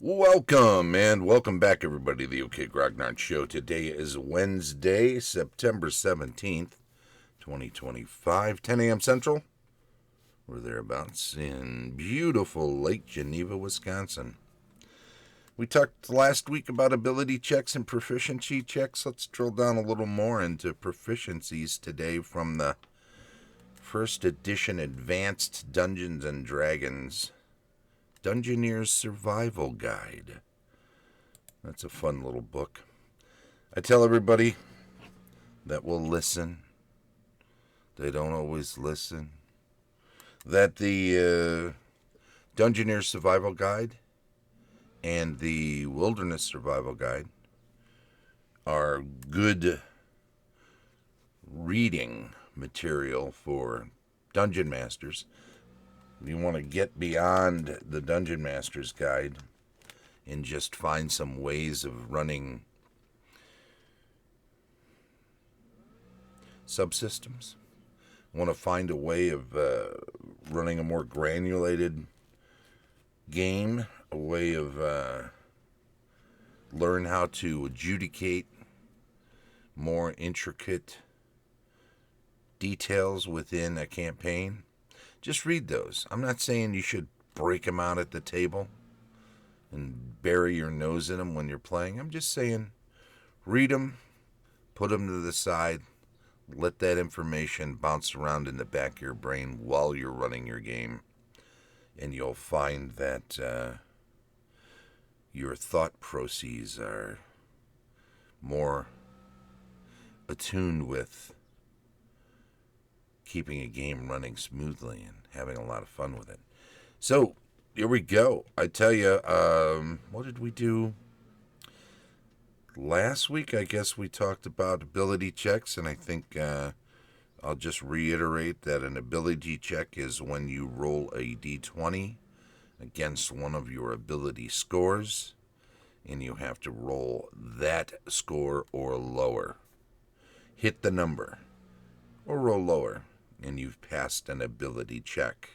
Welcome, and welcome back, everybody, to the OK Grognard Show. Today is Wednesday, September 17th, 2025, 10 a.m. Central. We're thereabouts in beautiful Lake Geneva, Wisconsin. We talked last week about ability checks and proficiency checks. Let's drill down a little more into proficiencies today from the first edition Advanced Dungeons & Dragons Dungeoneers Survival Guide. That's a fun little book. I tell everybody that will listen, they don't always listen, that the Dungeoneers Survival Guide and the Wilderness Survival Guide are good reading material for dungeon masters. You want to get beyond the Dungeon Master's Guide and just find some ways of running subsystems. Want to find a way of running a more granulated game, a way of learn how to adjudicate more intricate details within a campaign. Just read those. I'm not saying you should break them out at the table and bury your nose in them when you're playing. I'm just saying read them, put them to the side, let that information bounce around in the back of your brain while you're running your game, and you'll find that your thought processes are more attuned with keeping a game running smoothly and having a lot of fun with it. So, here we go. I tell you, what did we do last week? I guess we talked about ability checks, and I think I'll just reiterate that an ability check is when you roll a d20 against one of your ability scores, and you have to roll that score or lower. Hit the number, or roll lower, and you've passed an ability check.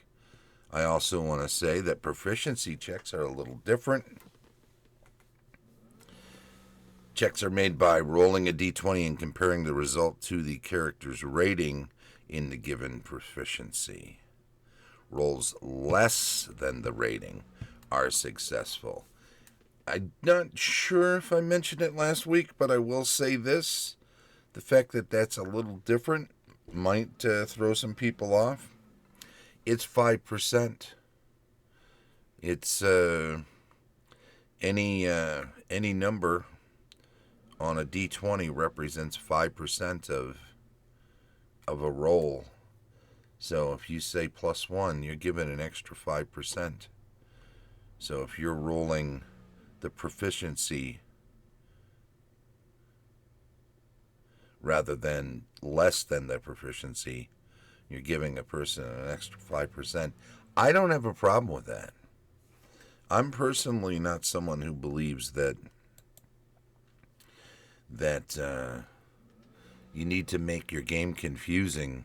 I also want to say that proficiency checks are a little different. Checks are made by rolling a d20 and comparing the result to the character's rating in the given proficiency. Rolls less than the rating are successful. I'm not sure if I mentioned it last week, but I will say this. The fact that that's a little different might throw some people off. It's 5%. It's any number on a d20 represents 5% of a roll. So if you say +1, you're given an extra 5%. So if you're rolling the proficiency rather than less than the proficiency, you're giving a person an extra 5%. I don't have a problem with that. I'm personally not someone who believes that you need to make your game confusing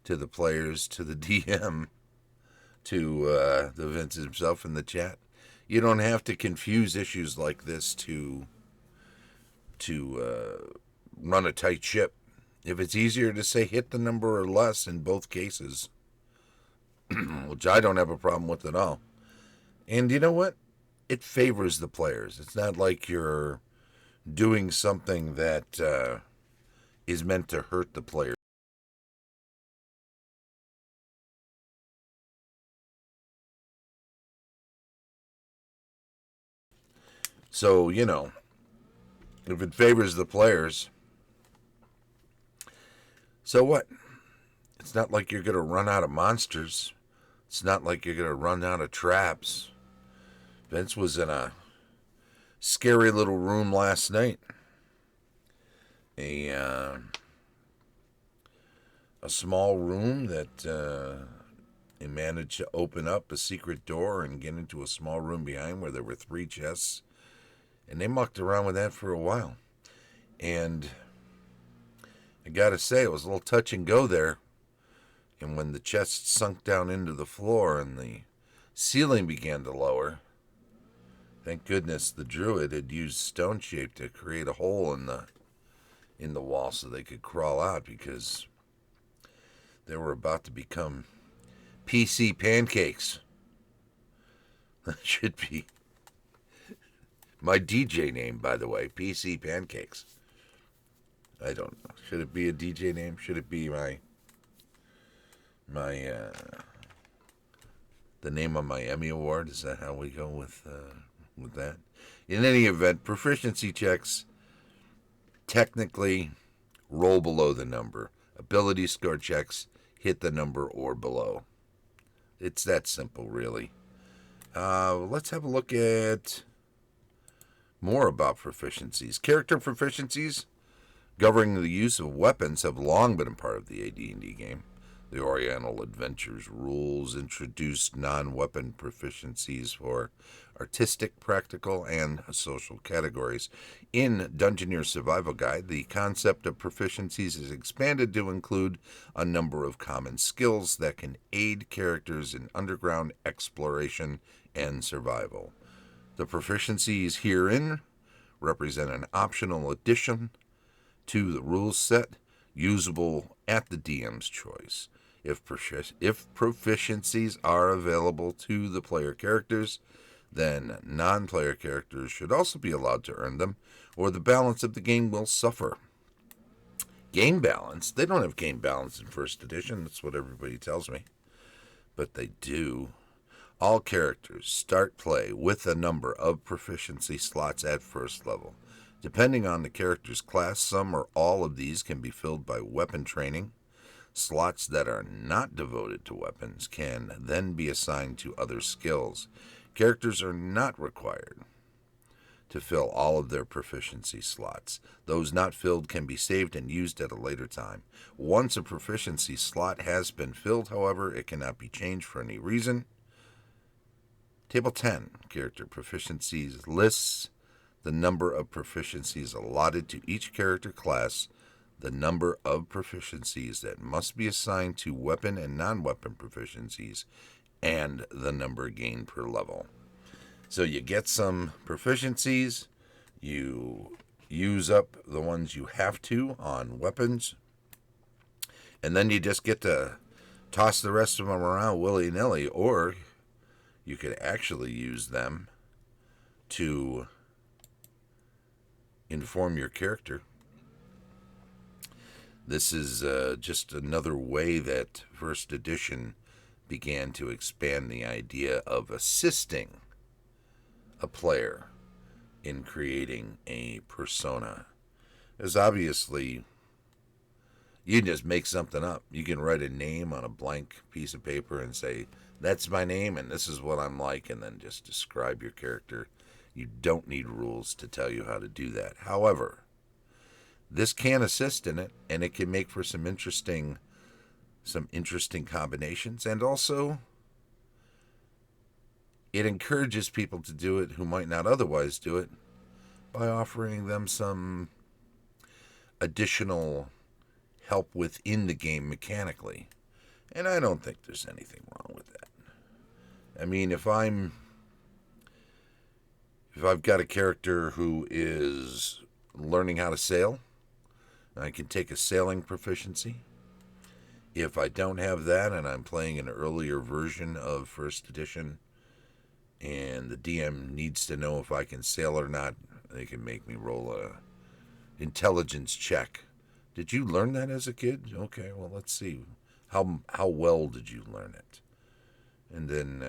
to the players, to the DM, to the Vince himself in the chat. You don't have to confuse issues like this to run a tight ship. If it's easier to say hit the number or less in both cases, which I don't have a problem with at all. And you know what? It favors the players. It's not like you're doing something that is meant to hurt the players. So, you know, if it favors the players, so what? It's not like you're going to run out of monsters. It's not like you're going to run out of traps. Vince was in a scary little room last night. A small room that he managed to open up a secret door and get into a small room behind where there were 3 chests. And they mucked around with that for a while. And I gotta say, it was a little touch and go there. And when the chest sunk down into the floor and the ceiling began to lower, Thank goodness the druid had used stone shape to create a hole in the wall so they could crawl out, because they were about to become PC pancakes. That should be my DJ name, by the way, PC Pancakes. I don't know. Should it be a DJ name? Should it be my the name of my Emmy Award? Is that how we go with that? In any event, proficiency checks technically roll below the number. Ability score checks hit the number or below. It's that simple, really. Let's have a look at more about proficiencies. Character proficiencies governing the use of weapons have long been a part of the AD&D game. The Oriental Adventures rules introduced non-weapon proficiencies for artistic, practical, and social categories. In Dungeoneers Survival Guide, the concept of proficiencies is expanded to include a number of common skills that can aid characters in underground exploration and survival. The proficiencies herein represent an optional addition to the rules set, usable at the DM's choice. If proficiencies are available to the player characters, then non-player characters should also be allowed to earn them, or the balance of the game will suffer. Game balance? They don't have game balance in first edition. That's what everybody tells me. But they do. All characters start play with a number of proficiency slots at first level. Depending on the character's class, some or all of these can be filled by weapon training. Slots that are not devoted to weapons can then be assigned to other skills. Characters are not required to fill all of their proficiency slots. Those not filled can be saved and used at a later time. Once a proficiency slot has been filled, however, it cannot be changed for any reason. Table 10, Character Proficiencies, lists the number of proficiencies allotted to each character class, the number of proficiencies that must be assigned to weapon and non-weapon proficiencies, and the number gained per level. So you get some proficiencies, you use up the ones you have to on weapons, and then you just get to toss the rest of them around willy-nilly, or you could actually use them to inform your character. This is just another way that first edition began to expand the idea of assisting a player in creating a persona. Because obviously, you can just make something up. You can write a name on a blank piece of paper and say, that's my name and this is what I'm like, and then just describe your character. You don't need rules to tell you how to do that. However, this can assist in it, and it can make for some interesting combinations, and also it encourages people to do it who might not otherwise do it by offering them some additional help within the game mechanically. And I don't think there's anything wrong with that. I mean, if I've got a character who is learning how to sail, I can take a sailing proficiency. If I don't have that and I'm playing an earlier version of first edition and the DM needs to know if I can sail or not, they can make me roll a intelligence check. Did you learn that as a kid? Okay, well, let's see. How well did you learn it? And then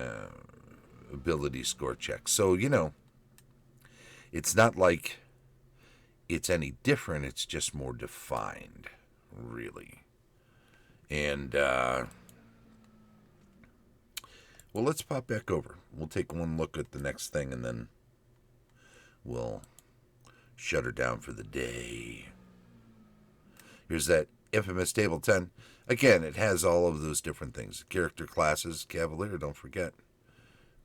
ability score check. So, it's not like it's any different. It's just more defined, really. And, well, let's pop back over. We'll take one look at the next thing, and then we'll shut her down for the day. Here's that infamous Table 10. Again, it has all of those different things. Character classes, Cavalier, don't forget,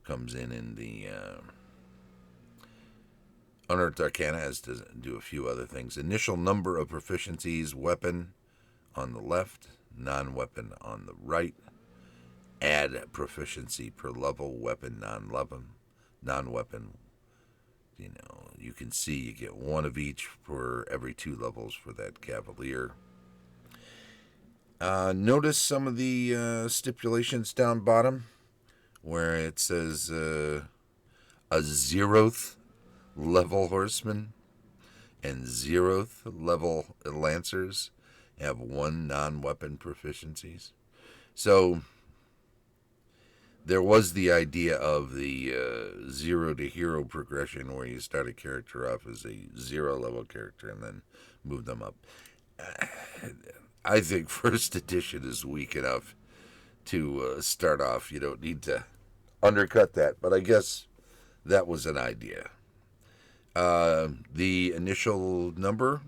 comes in the Unearthed Arcana, has to do a few other things. Initial number of proficiencies, weapon on the left, non-weapon on the right. Add proficiency per level, weapon, non-weapon, you can see you get one of each for every 2 levels for that Cavalier. Notice some of the stipulations down bottom where it says a 0th level horseman and 0th level lancers have 1 non-weapon proficiencies. So there was the idea of the 0 to hero progression where you start a character off as a 0 level character and then move them up. I think first edition is weak enough to start off. You don't need to undercut that, but I guess that was an idea. The initial number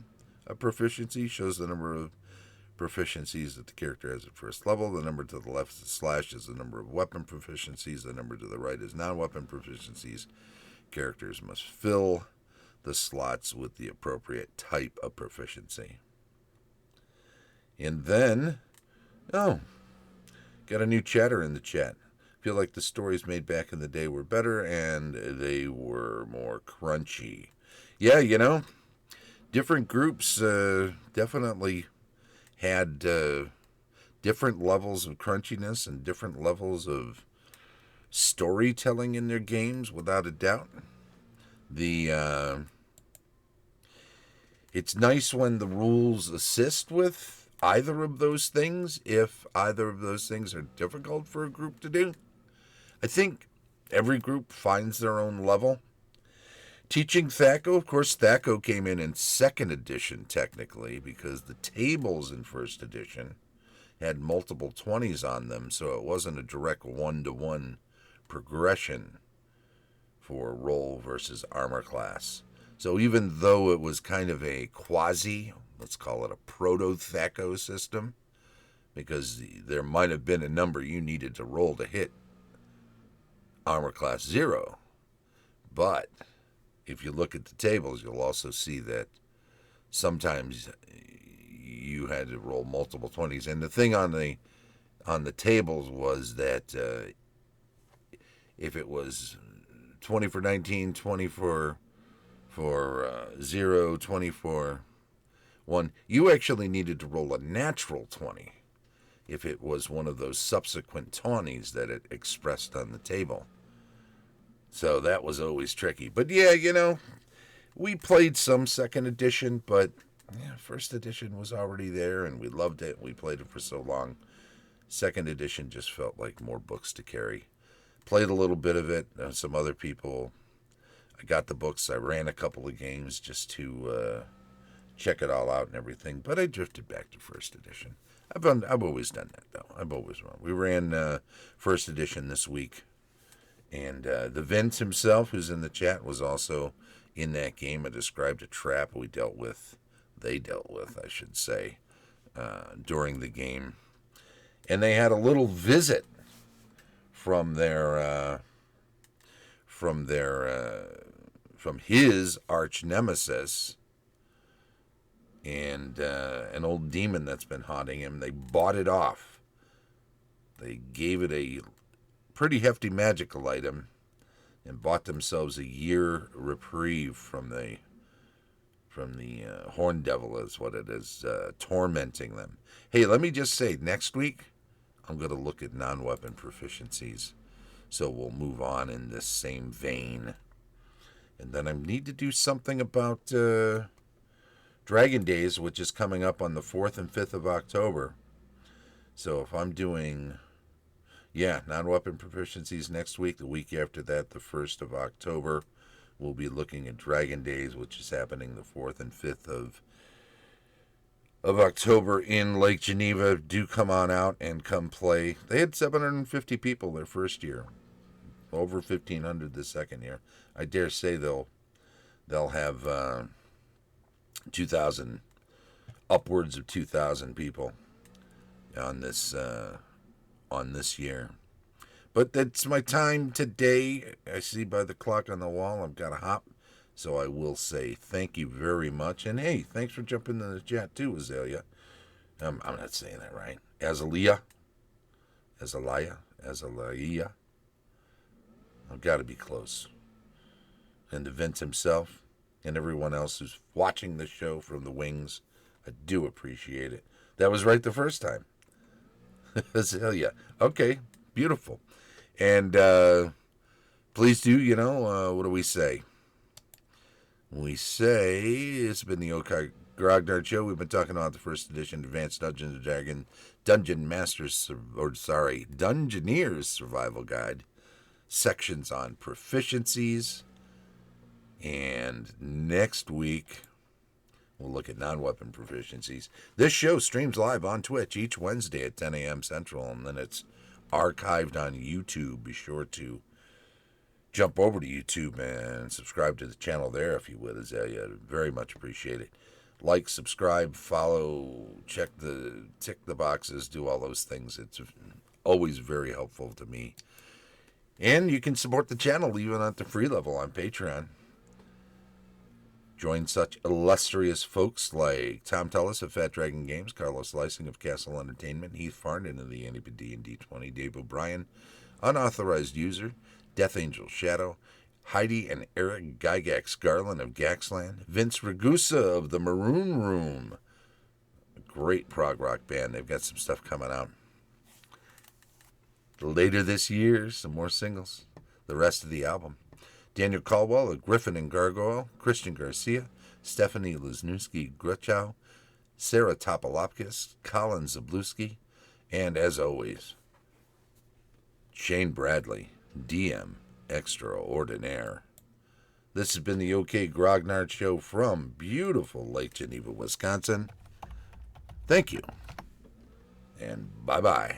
of proficiency shows the number of proficiencies that the character has at first level. The number to the left slash is the number of weapon proficiencies. The number to the right is non-weapon proficiencies. Characters must fill the slots with the appropriate type of proficiency. And then, got a new chatter in the chat. Feel like the stories made back in the day were better and they were more crunchy. Yeah, different groups definitely had different levels of crunchiness and different levels of storytelling in their games, without a doubt. It's nice when the rules assist with either of those things, if either of those things are difficult for a group to do. I think every group finds their own level. Teaching THAC0, of course, THAC0 came in 2nd edition, technically, because the tables in 1st edition had multiple 20s on them, so it wasn't a direct 1-to-1 progression for role versus armor class. So even though it was kind of a quasi, let's call it a proto-THAC0 system, because there might have been a number you needed to roll to hit armor class 0, but if you look at the tables, you'll also see that sometimes you had to roll multiple 20s. And the thing on the tables was that if it was 20 for 19, 20 for 0, 20 for 1, you actually needed to roll a natural 20 if it was one of those subsequent 20s that it expressed on the table. So that was always tricky. But yeah, we played some 2nd edition, but 1st edition was already there, and we loved it. We played it for so long. 2nd edition just felt like more books to carry. Played a little bit of it. Some other people, I got the books. I ran a couple of games just to check it all out and everything. But I drifted back to 1st edition. I've always done that, though. I've always run. We ran 1st edition this week. And the Vince himself, who's in the chat, was also in that game. I described a trap they dealt with, I should say, during the game. And they had a little visit from his arch nemesis and an old demon that's been haunting him. They bought it off. They gave it a pretty hefty magical item and bought themselves a year reprieve from the Horn Devil, is what it is, tormenting them. Hey, let me just say, next week I'm going to look at non-weapon proficiencies, so we'll move on in this same vein. And then I need to do something about Dragon Days, which is coming up on the 4th and 5th of October. So if I'm doing non-weapon proficiencies next week, the week after that, the 1st of October, we'll be looking at Dragon Days, which is happening the 4th and 5th of October in Lake Geneva. Do come on out and come play. They had 750 people their first year, over 1,500 the second year. I dare say they'll have 2,000, upwards of 2,000 people on this year. But that's my time today. I see by the clock on the wall I've got to hop. So I will say thank you very much. And hey, thanks for jumping in the chat too, Azalea. I'm not saying that right. Azalea. I've got to be close. and to Vince himself and everyone else who's watching the show from the wings. I do appreciate it. That was right the first time. Hell yeah. Okay, beautiful. And please do, what do we say? We say it's been the OK Grognard Show. We've been talking about the first edition Advanced Dungeons & Dragons Dungeoneers Survival Guide. Sections on proficiencies. And next week, we'll look at non-weapon proficiencies. This show streams live on Twitch each Wednesday at 10 a.m. Central, and then it's archived on YouTube. Be sure to jump over to YouTube and subscribe to the channel there if you would, Azalea. Very much appreciate it. Like, subscribe, follow, tick the boxes, do all those things. It's always very helpful to me. And you can support the channel even at the free level on Patreon. Join such illustrious folks like Tom Tullis of Fat Dragon Games, Carlos Lysing of Castle Entertainment, Heath Farnden of the AD&D 20, Dave O'Brien, unauthorized user, Death Angel Shadow, Heidi and Eric Gygax Garland of Gaxland, Vince Ragusa of the Maroon Room, a great prog rock band. They've got some stuff coming out later this year, some more singles, the rest of the album. Daniel Caldwell of Griffin and Gargoyle, Christian Garcia, Stephanie Lesniewski-Gruchow, Cera Toppilopkus, Colin Szablewski, and as always, Shane Bradley, DM Extraordinaire. This has been the OK Grognard Show from beautiful Lake Geneva, Wisconsin. Thank you, and bye-bye.